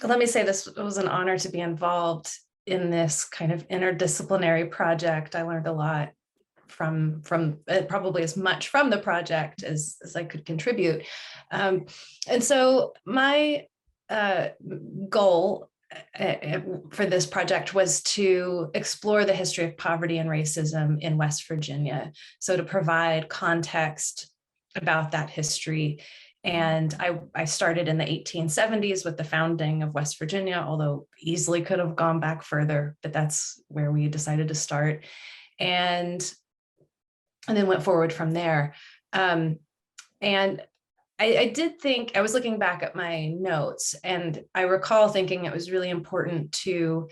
let me say this was an honor to be involved in this kind of interdisciplinary project. I learned a lot from probably as much from the project as I could contribute. And so my goal for this project was to explore the history of poverty and racism in West Virginia. So to provide context about that history. And I started in the 1870s with the founding of West Virginia, although easily could have gone back further, but that's where we decided to start. And then went forward from there. And I did think, I was looking back at my notes, and I recall thinking it was really important to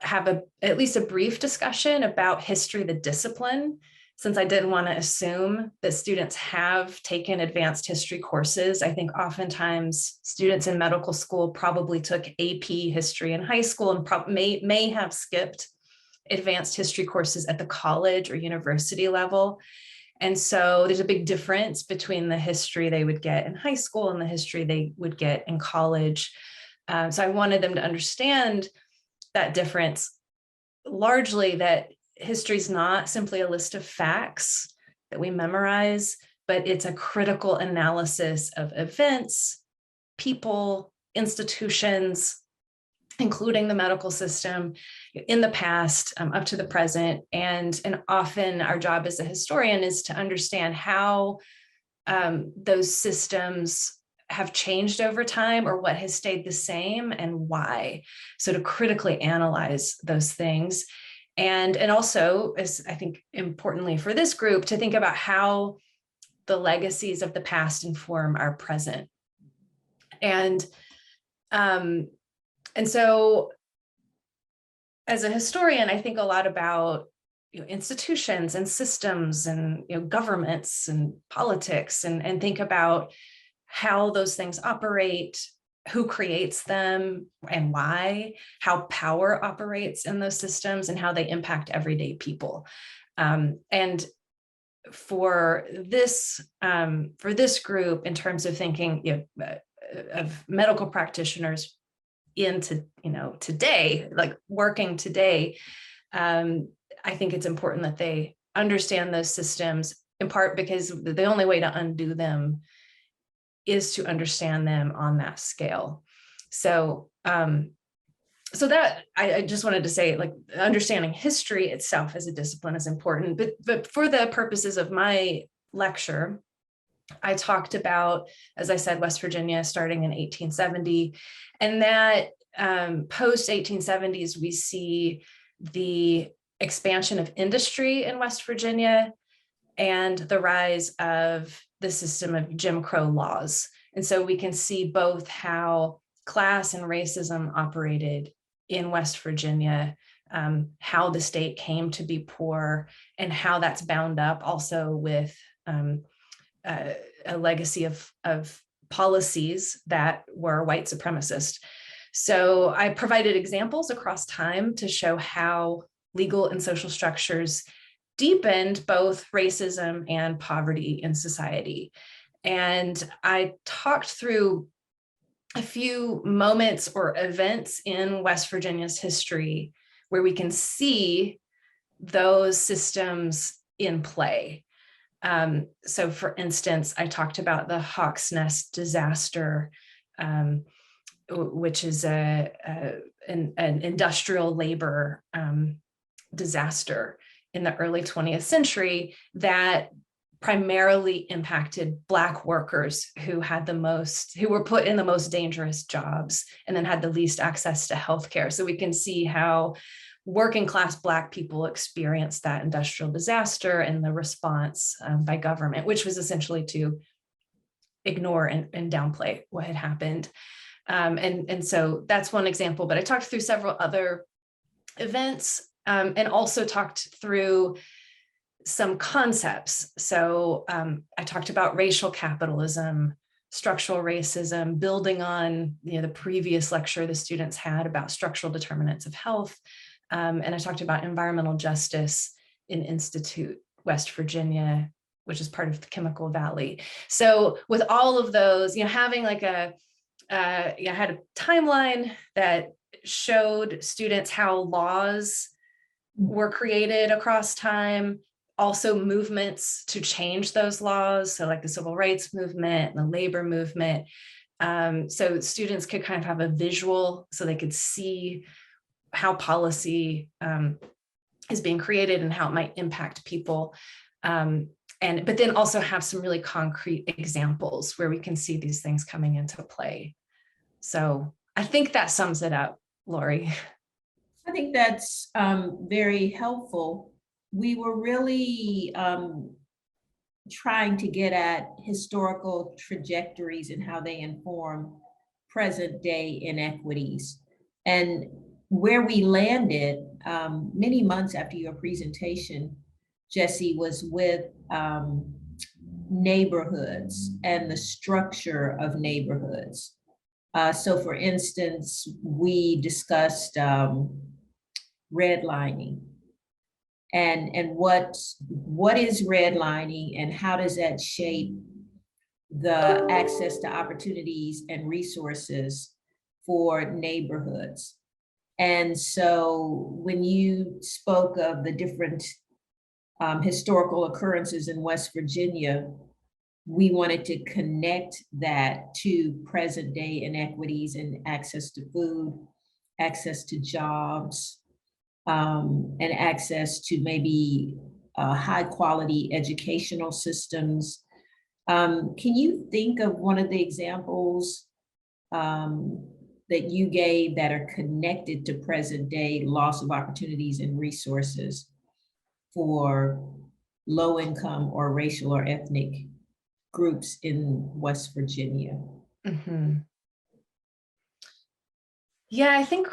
have at least a brief discussion about history, the discipline, since I didn't want to assume that students have taken advanced history courses. I think oftentimes students in medical school probably took AP history in high school and may have skipped advanced history courses at the college or university level. And so there's a big difference between the history they would get in high school and the history they would get in college. So I wanted them to understand that difference, largely that history is not simply a list of facts that we memorize, but it's a critical analysis of events, people, institutions, including the medical system in the past up to the present. And often our job as a historian is to understand how those systems have changed over time or what has stayed the same and why. So to critically analyze those things. And also, as I think importantly for this group, to think about how the legacies of the past inform our present. And so as a historian, I think a lot about institutions and systems and governments and politics, and think about how those things operate, who creates them and why, how power operates in those systems and how they impact everyday people. And for this group, in terms of thinking of medical practitioners into today, like working today, I think it's important that they understand those systems, in part because the only way to undo them is to understand them on that scale. So so that I just wanted to say, like, understanding history itself as a discipline is important, but for the purposes of my lecture, I talked about, as I said, West Virginia starting in 1870, and that post 1870s, we see the expansion of industry in West Virginia and the rise of the system of Jim Crow laws. And so we can see both how class and racism operated in West Virginia, how the state came to be poor, and how that's bound up also with a legacy of policies that were white supremacist. So I provided examples across time to show how legal and social structures deepened both racism and poverty in society. And I talked through a few moments or events in West Virginia's history where we can see those systems in play. So for instance, I talked about the Hawk's Nest disaster, which is an industrial labor disaster in the early 20th century that primarily impacted Black workers who were put in the most dangerous jobs and then had the least access to healthcare. So we can see how working class Black people experienced that industrial disaster and the response by government, which was essentially to ignore and downplay what had happened. And so that's one example, but I talked through several other events and also talked through some concepts. So I talked about racial capitalism, structural racism, building on the previous lecture the students had about structural determinants of health. And I talked about environmental justice in Institute, West Virginia, which is part of the Chemical Valley. So with all of those, having like a I had a timeline that showed students how laws were created across time, also movements to change those laws. So like the civil rights movement and the labor movement. So students could kind of have a visual so they could see how policy is being created and how it might impact people. But then also have some really concrete examples where we can see these things coming into play. So I think that sums it up, Lori. I think that's very helpful. We were really trying to get at historical trajectories and how they inform present day inequities. And where we landed many months after your presentation, Jesse, was with neighborhoods and the structure of neighborhoods. So for instance, we discussed redlining and what is redlining and how does that shape the access to opportunities and resources for neighborhoods. And so when you spoke of the different historical occurrences in West Virginia, we wanted to connect that to present day inequities and access to food, access to jobs, and access to maybe high quality educational systems. Can you think of one of the examples that you gave that are connected to present day loss of opportunities and resources for low income or racial or ethnic groups in West Virginia? Mm-hmm. Yeah, I think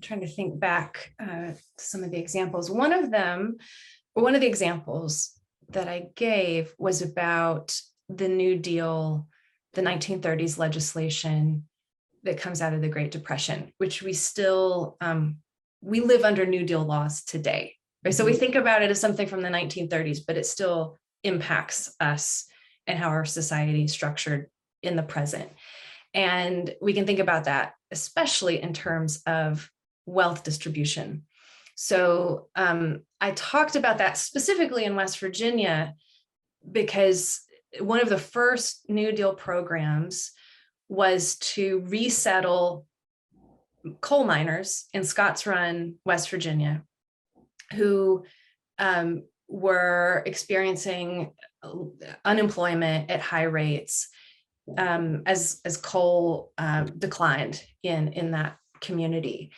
trying to think back to some of the examples. One of the examples that I gave was about the New Deal, the 1930s legislation that comes out of the Great Depression, which we still, we live under New Deal laws today, right? So we think about it as something from the 1930s, but it still impacts us and how our society is structured in the present. And we can think about that, especially in terms of wealth distribution. So I talked about that specifically in West Virginia because one of the first New Deal programs was to resettle coal miners in Scotts Run, West Virginia, who were experiencing unemployment at high rates as coal declined in that community,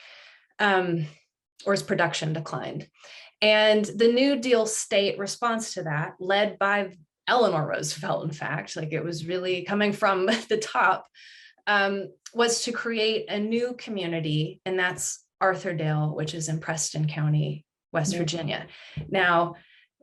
or as production declined. And the New Deal state response to that, led by Eleanor Roosevelt, in fact, like it was really coming from the top, was to create a new community, and that's Arthurdale, which is in Preston County, West Virginia. Now,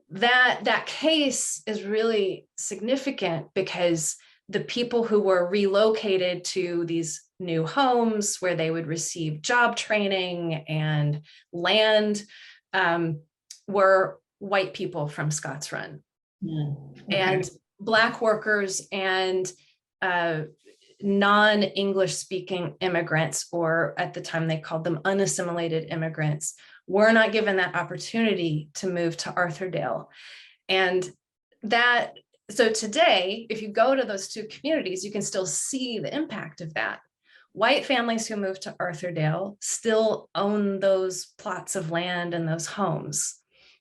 that case is really significant because the people who were relocated to these new homes where they would receive job training and land were white people from Scotts Run. Okay. And Black workers and non-English speaking immigrants, or at the time they called them unassimilated immigrants, were not given that opportunity to move to Arthurdale. And so today, if you go to those two communities, you can still see the impact of that. White families who moved to Arthurdale still own those plots of land and those homes.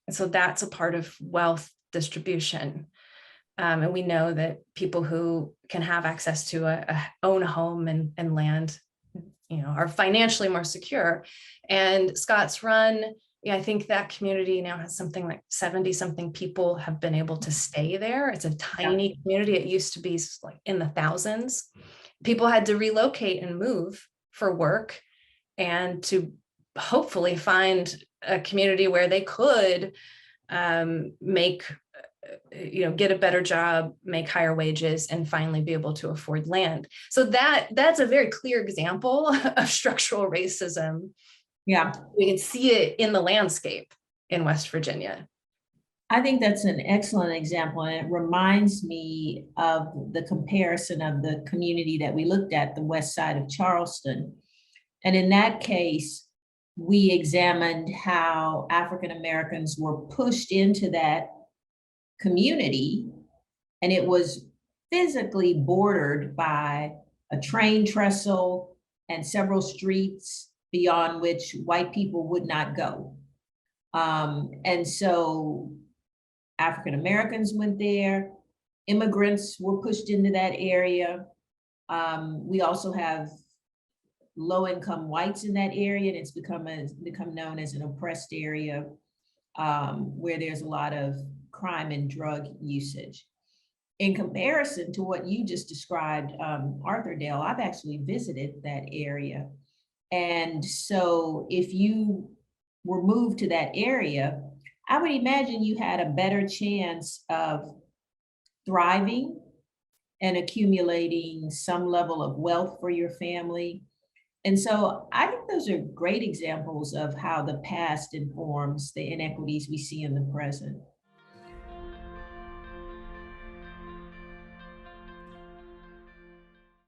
And so that's a part of wealth distribution. And we know that people who can have access to own a home and land, are financially more secure. And Scotts Run, I think that community now has something like 70 something people have been able to stay there. It's a tiny community. It used to be like in the thousands. People had to relocate and move for work and to hopefully find a community where they could get a better job, make higher wages, and finally be able to afford land. So that's a very clear example of structural racism. Yeah, we can see it in the landscape in West Virginia. I think that's an excellent example, and it reminds me of the comparison of the community that we looked at, the west side of Charleston. And in that case, we examined how African Americans were pushed into that community, and it was physically bordered by a train trestle and several streets beyond which white people would not go. And so African Americans went there, immigrants were pushed into that area. We also have low-income whites in that area, and it's become known as an oppressed area, where there's a lot of crime and drug usage. In comparison to what you just described, Arthurdale, I've actually visited that area. And so if you were moved to that area, I would imagine you had a better chance of thriving and accumulating some level of wealth for your family. And so I think those are great examples of how the past informs the inequities we see in the present.